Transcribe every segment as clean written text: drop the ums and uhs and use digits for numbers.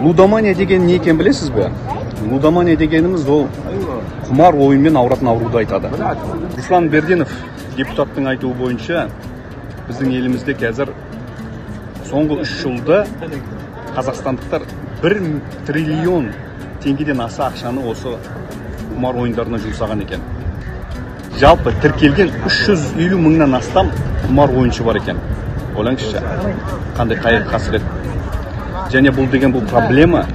Лудомания деген не екенін білесіз бе? Лудомания дегеніміз ол құмар ойынмен ауыратын ауруды айтады. Руслан Берденов депутаттың айтуы бойынша біздің елімізде қазір соңғы 3 жылда қазақстандықтар 1 триллион теңгеден аса ақшаны осы құмар ойындарына жұмсаған екен. Жалпы тіркелген 350 мыңнан астам құмар ойыншы бар екен. Ойлаңызшы, қандай қайғы қасірет. Және бұл деген бұл проблема,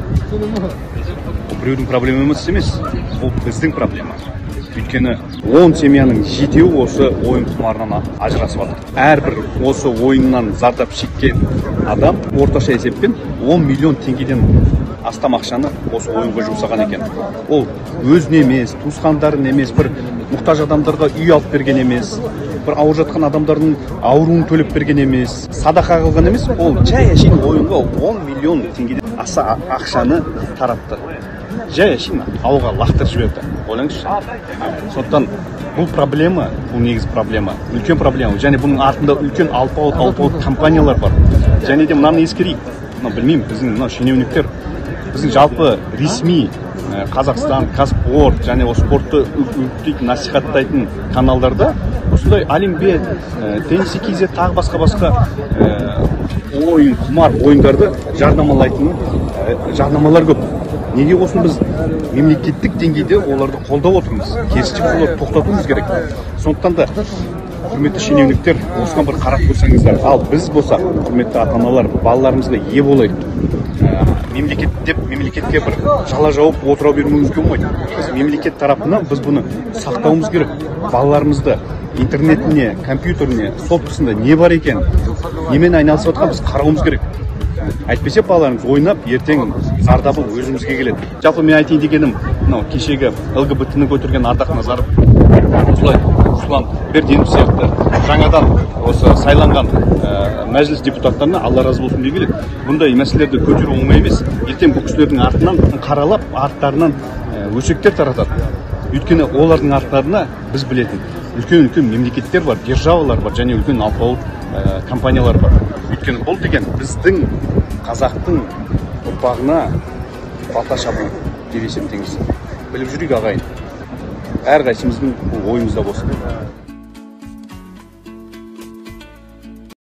біреудің проблема емес, бұл біздің проблема. Өйткені 10 семьяның 7-еуі осы ойын құмарынан ажырасып жатыр. Әрбір осы ойыннан зардап шеккен адам орташа есеппен 10 миллион теңгеден астам ақшаны осы ойынға жұмсаған екен. Ол өзіне емес, туысқандарын емес, бір мұқтаж адамдарға үй алып берген емес, бір ауырып жатқан адамдардың ауруын төлеп берген емес, садақа қылған емес, ол жай әшейін ойынға 10 миллион теңгеден аса ақшаны таратты. Жай әшейін ауылға лақтырып жіберді. Ойлаңызшы. Сондықтан бұл проблема, бұл негізі проблема, үлкен проблема. Және бұның артында үлкен алпауыт компаниялар бар. Және де мынаны ескерейік. Білмеймін, біздің шенеуніктер, біздің жалпы ресми Қазақстан, Казспорт және спортты насихаттайтын каналдарда осындай Олимпиад, теннис KZ тағы басқа ойын, құмар ойындарды жарнамалар көп. Неге осыны біз мемлекеттік деңгейде оларды қолдап отырмыз? Керісінше оларды тоқтатуымыз керек. Сондықтан да құрметті шенеуніктер, осыған бір қарап көрсеңіздер, ал біз болсақ, құрметті ата-аналар, балаларымызға ие болайық. Мемлекетке бір жала жауып отыра бермеуіміз болмайды. Біз мемлекет тарапынан біз бұны сақтауымыз керек. Балаларымызды интернетіне, компьютеріне, софтысында не бар екен, немен айналысып жатқан біз қарауымыз керек. Әйтпесе балаларымыз ойнап, ертең зардабы өзімізге келеді. Жалпы мен айтайын дегенім, кешегі ЛГБТ-ні көтерген Ардақ Назаров, Руслан Берденов сияқты жаңадан осы сайланған мәжіліс депутаттарына Алла разы болсын дей келеді. Бұндай мәселелерді көтеру оңай емес. Ертең бұл кісілердің артынан қаралап, арттарынан өсектер таратады. Өйткені олардың арттарына біз білетін үлкен мемлекеттер бар, державалар бар, және үлкен алпауыт компаниялар бар. Өйткені бұл деген біздің қазақтың ұрпағына балта шабу деп есептеңіз. Біліп жүрейік ағайын. Әрқайсымыздың ойымызда болсын.